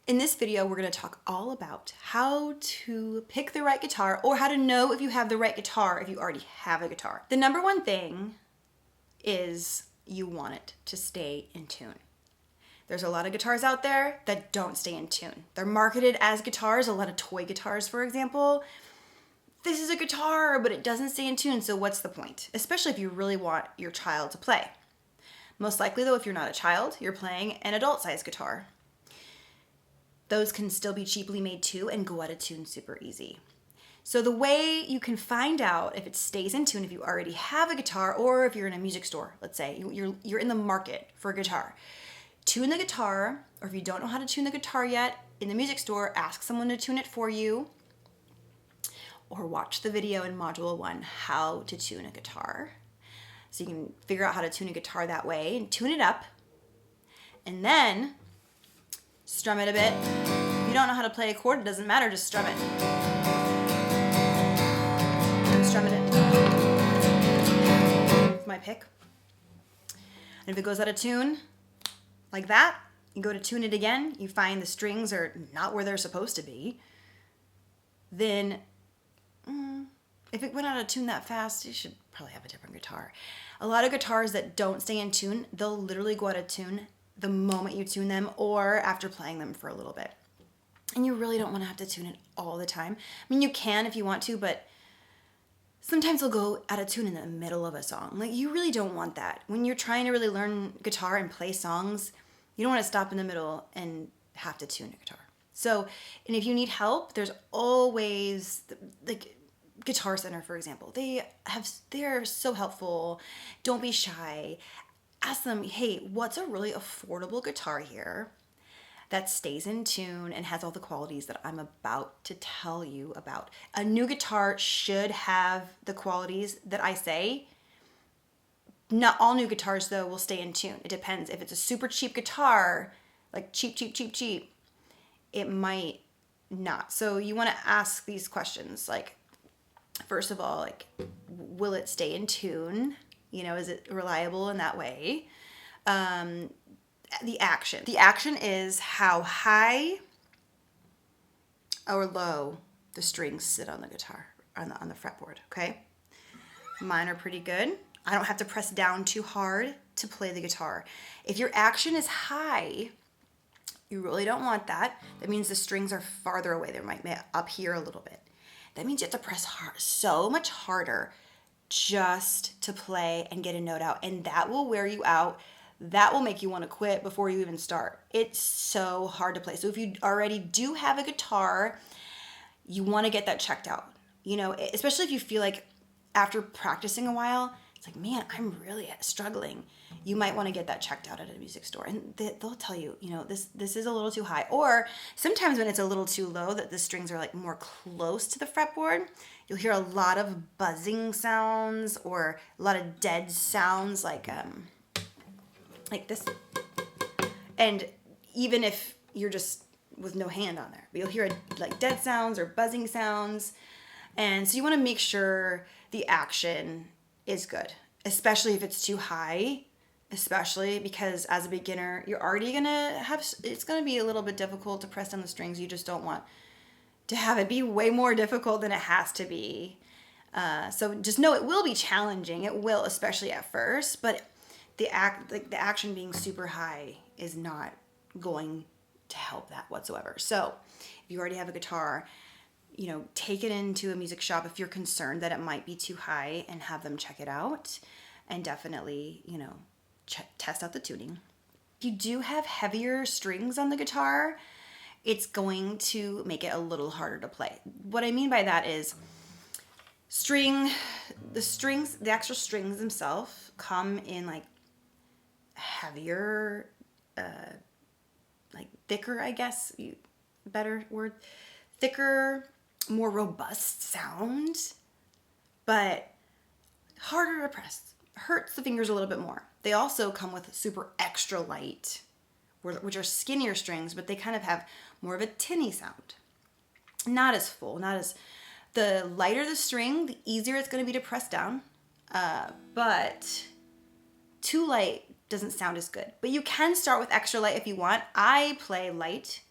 In this video, we're going to talk all about how to pick the right guitar or how to know if you have the right guitar if you already have a guitar. The number one thing is you want it to stay in tune. There's a lot of guitars out there that don't stay in tune. They're marketed as guitars, a lot of toy guitars, for example. This is a guitar, but it doesn't stay in tune, so what's the point? Especially if you really want your child to play. Most likely, though, if you're not a child, you're playing an adult-sized guitar. Those can still be cheaply made too and go out of tune super easy. So the way you can find out if it stays in tune, if you already have a guitar or if you're in a music store, let's say you're in the market for a guitar, tune the guitar, or if you don't know how to tune the guitar yet, in the music store, ask someone to tune it for you, or watch the video in Module 1, how to tune a guitar. So you can figure out how to tune a guitar that way and tune it up, and then strum it a bit. If you don't know how to play a chord, it doesn't matter, just strum it. Strum it in. With my pick. And if it goes out of tune, like that, you go to tune it again, you find the strings are not where they're supposed to be, then if it went out of tune that fast, you should probably have a different guitar. A lot of guitars that don't stay in tune, they'll literally go out of tune the moment you tune them or after playing them for a little bit. And you really don't want to have to tune it all the time. I mean, you can if you want to, but sometimes they'll go out of tune in the middle of a song. Like, you really don't want that. When you're trying to really learn guitar and play songs, you don't want to stop in the middle and have to tune a guitar. So, and if you need help, there's always, like, Guitar Center, for example. They're so helpful. Don't be shy. Ask them, hey, what's a really affordable guitar here that stays in tune and has all the qualities that I'm about to tell you about? A new guitar should have the qualities that I say. Not all new guitars, though, will stay in tune. It depends. If it's a super cheap guitar, like cheap, it might not. So you want to ask these questions, like, first of all, like, will it stay in tune? You know, is it reliable in that way? The action. The action is how high or low the strings sit on the guitar, on the fretboard, okay? Mine are pretty good. I don't have to press down too hard to play the guitar. If your action is high, you really don't want that. That means the strings are farther away. They might be up here a little bit. That means you have to press hard, so much harder just to play and get a note out. And that will wear you out. That will make you want to quit before you even start. It's so hard to play. So if you already do have a guitar, you want to get that checked out. You know, especially if you feel like after practicing a while, it's like, man, I'm really struggling. You might want to get that checked out at a music store. And they'll tell you, you know, this is a little too high. Or sometimes when it's a little too low, that the strings are like more close to the fretboard, you'll hear a lot of buzzing sounds or a lot of dead sounds like this. And even if you're just with no hand on there, but you'll hear like dead sounds or buzzing sounds. And so you want to make sure the action is good, especially if it's too high, especially because as a beginner, you're already it's going to be a little bit difficult to press down the strings. You just don't want to have it be way more difficult than it has to be. So just know it will be challenging. It will, especially at first, but the action being super high is not going to help that whatsoever. So if you already have a guitar, you know, take it into a music shop if you're concerned that it might be too high and have them check it out, and definitely, you know, test out the tuning. If you do have heavier strings on the guitar, it's going to make it a little harder to play. What I mean by that is the actual strings themselves come in like heavier, like thicker, I guess, better word, thicker, more robust sound, but harder to press. Hurts the fingers a little bit more. They also come with super extra light, which are skinnier strings, but they kind of have more of a tinny sound. Not as full, the lighter the string, the easier it's going to be to press down, but too light doesn't sound as good. But you can start with extra light if you want. I play light,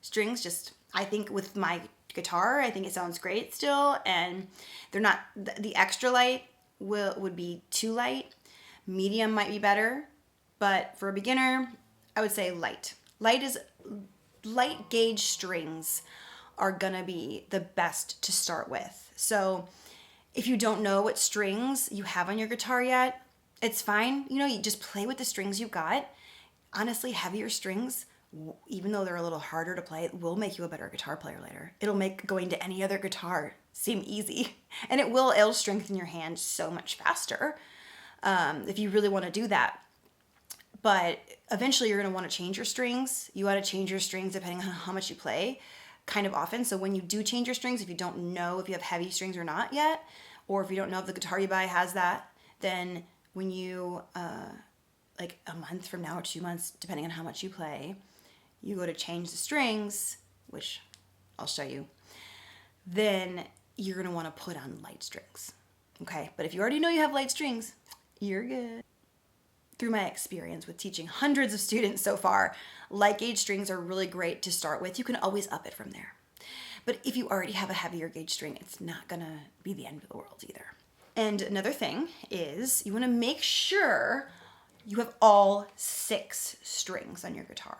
Strings just, I think with my guitar, I think it sounds great still, and they're not, the extra light would be too light. Medium might be better, but for a beginner, I would say light. Light gauge strings are gonna be the best to start with. So if you don't know what strings you have on your guitar yet, it's fine. You know, you just play with the strings you got. Honestly, heavier strings, even though they're a little harder to play, will make you a better guitar player later. It'll make going to any other guitar seem easy, and it'll strengthen your hand so much faster if you really want to do that. But eventually you're going to want to change your strings. You want to change your strings depending on how much you play kind of often. So when you do change your strings, if you don't know if you have heavy strings or not yet, or if you don't know if the guitar you buy has that, then when you, like a month from now or 2 months, depending on how much you play, you go to change the strings, which I'll show you, then you're going to want to put on light strings. Okay? But if you already know you have light strings, you're good. Through my experience with teaching hundreds of students so far, light gauge strings are really great to start with. You can always up it from there. But if you already have a heavier gauge string, it's not gonna be the end of the world either. And another thing is you wanna make sure you have all 6 strings on your guitar.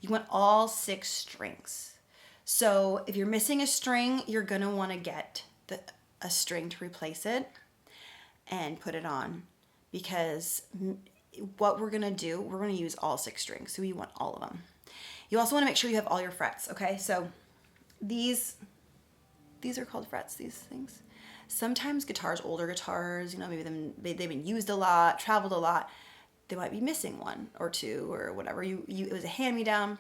You want all 6 strings. So if you're missing a string, you're gonna wanna get a string to replace it and put it on. Because what we're gonna do, we're gonna use all 6 strings, so you want all of them. You also wanna make sure you have all your frets, okay? So these are called frets, these things. Sometimes guitars, older guitars, you know, maybe they've been used a lot, traveled a lot, they might be missing 1 or 2 or whatever. It was a hand-me-down.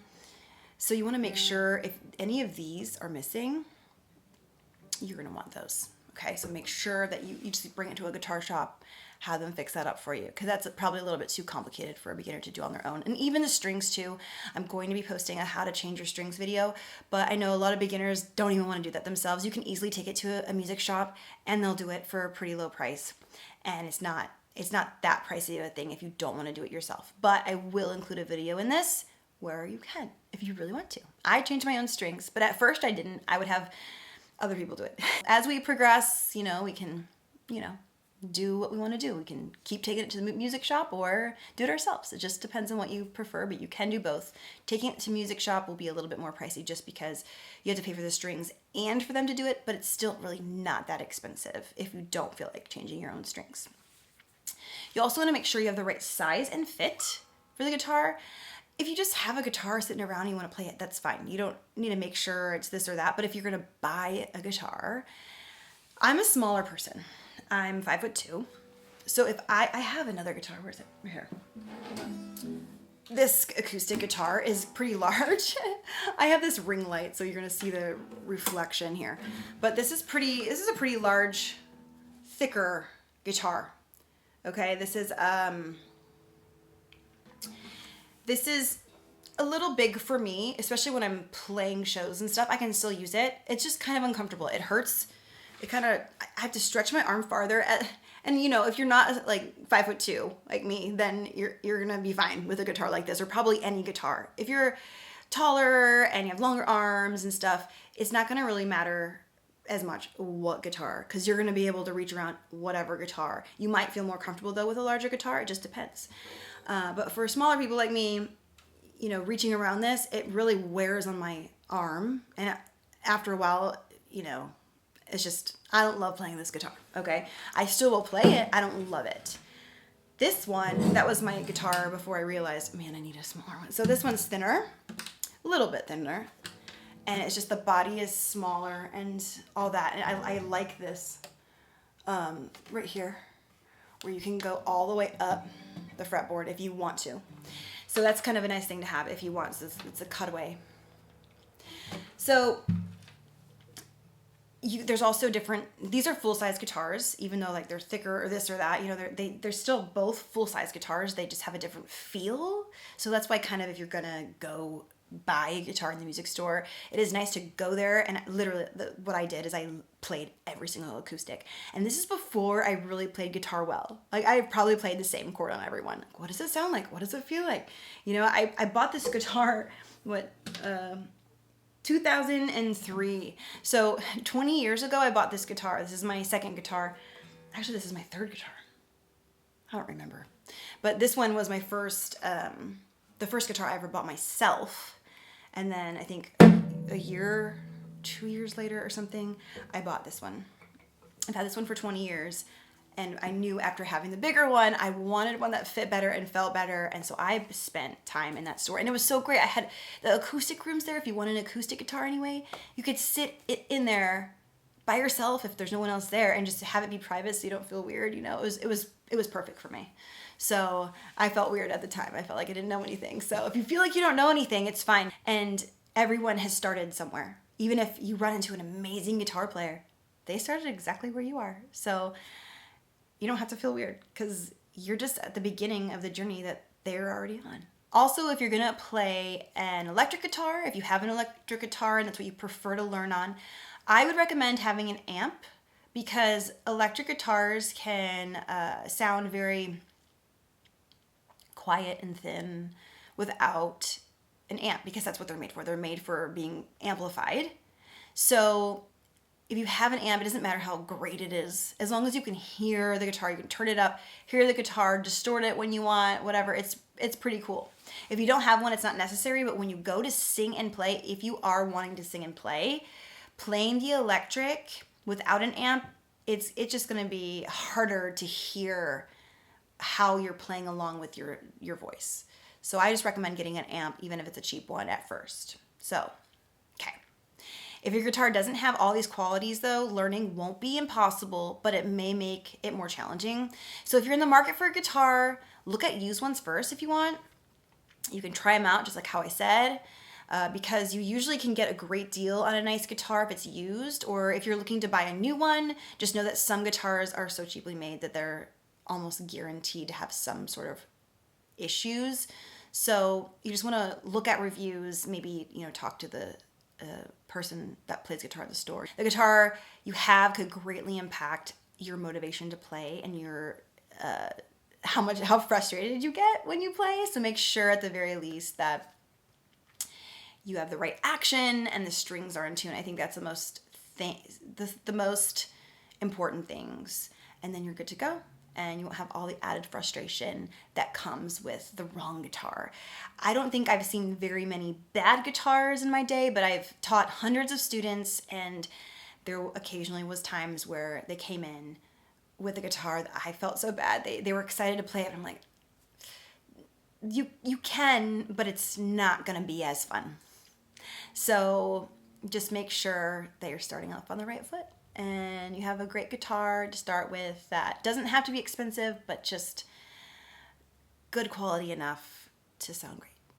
So you wanna make sure if any of these are missing, you're gonna want those, okay? So make sure that you just bring it to a guitar shop, have them fix that up for you, because that's probably a little bit too complicated for a beginner to do on their own. And even the strings too, I'm going to be posting a how to change your strings video, but I know a lot of beginners don't even want to do that themselves. You can easily take it to a music shop and they'll do it for a pretty low price. And it's not that pricey of a thing if you don't want to do it yourself. But I will include a video in this where you can, if you really want to. I changed my own strings, but at first I didn't. I would have other people do it. As we progress, you know, we can, you know, do what we want to do. We can keep taking it to the music shop or do it ourselves. It just depends on what you prefer, but you can do both. Taking it to music shop will be a little bit more pricey just because you have to pay for the strings and for them to do it, but it's still really not that expensive if you don't feel like changing your own strings. You also want to make sure you have the right size and fit for the guitar. If you just have a guitar sitting around and you want to play it, that's fine. You don't need to make sure it's this or that, but if you're going to buy a guitar, I'm a smaller person. I'm 5'2". So if I have another guitar, where's it? Right here. This acoustic guitar is pretty large. I have this ring light, so you're gonna see the reflection here. This is a pretty large, thicker guitar. Okay, this is a little big for me, especially when I'm playing shows and stuff. I can still use it. It's just kind of uncomfortable. It hurts. I have to stretch my arm farther. And you know, if you're not like 5'2" like me, then you're gonna be fine with a guitar like this, or probably any guitar. If you're taller and you have longer arms and stuff, it's not gonna really matter as much what guitar, because you're gonna be able to reach around whatever guitar. You might feel more comfortable though with a larger guitar. It just depends. But for smaller people like me, you know, reaching around this, it really wears on my arm, and after a while, you know, it's just, I don't love playing this guitar, okay? I still will play it, I don't love it. This one, that was my guitar before I realized, man, I need a smaller one. So this one's thinner, a little bit thinner, and it's just the body is smaller and all that. And I like this right here, where you can go all the way up the fretboard if you want to. So that's kind of a nice thing to have if you want. So it's a cutaway. So there's also different, these are full-size guitars, even though like they're thicker or this or that, you know, they're still both full-size guitars. They just have a different feel. So that's why kind of if you're gonna go buy a guitar in the music store, it is nice to go there. And literally what I did is I played every single acoustic. And this is before I really played guitar well. Like I probably played the same chord on everyone. Like, what does it sound like? What does it feel like? You know, I bought this guitar, 2003. So 20 years ago, I bought this guitar. This is my second guitar. Actually, this is my third guitar. I don't remember. But this one was my first, the first guitar I ever bought myself. And then I think a year, 2 years later or something, I bought this one. I've had this one for 20 years. And I knew after having the bigger one, I wanted one that fit better and felt better. And so I spent time in that store. And it was so great. I had the acoustic rooms there. If you want an acoustic guitar anyway, you could sit it in there by yourself if there's no one else there and just have it be private so you don't feel weird. You know, it was perfect for me. So I felt weird at the time. I felt like I didn't know anything. So if you feel like you don't know anything, it's fine. And everyone has started somewhere. Even if you run into an amazing guitar player, they started exactly where you are. So you don't have to feel weird because you're just at the beginning of the journey that they're already on. Also, if you're gonna play an electric guitar, if you have an electric guitar and that's what you prefer to learn on, I would recommend having an amp because electric guitars can sound very quiet and thin without an amp because that's what they're made for. They're made for being amplified. So if you have an amp, it doesn't matter how great it is. As long as you can hear the guitar, you can turn it up, hear the guitar, distort it when you want, whatever. It's pretty cool. If you don't have one, it's not necessary, but when you go to sing and play, if you are wanting to sing and play, playing the electric without an amp, it's just gonna be harder to hear how you're playing along with your voice. So I just recommend getting an amp, even if it's a cheap one at first. So, okay. If your guitar doesn't have all these qualities though, learning won't be impossible, but it may make it more challenging. So if you're in the market for a guitar, look at used ones first if you want. You can try them out just like how I said, because you usually can get a great deal on a nice guitar if it's used, or if you're looking to buy a new one, just know that some guitars are so cheaply made that they're almost guaranteed to have some sort of issues. So you just want to look at reviews, maybe, talk to the person that plays guitar at the store. The guitar you have could greatly impact your motivation to play and your how frustrated you get when you play. So make sure at the very least that you have the right action and the strings are in tune. I think that's the most important things. And then you're good to go. And you won't have all the added frustration that comes with the wrong guitar. I don't think I've seen very many bad guitars in my day, but I've taught hundreds of students, and there occasionally was times where they came in with a guitar that I felt so bad. They were excited to play it, and I'm like, you can, but it's not gonna be as fun. So just make sure that you're starting off on the right foot. And you have a great guitar to start with that doesn't have to be expensive, but just good quality enough to sound great.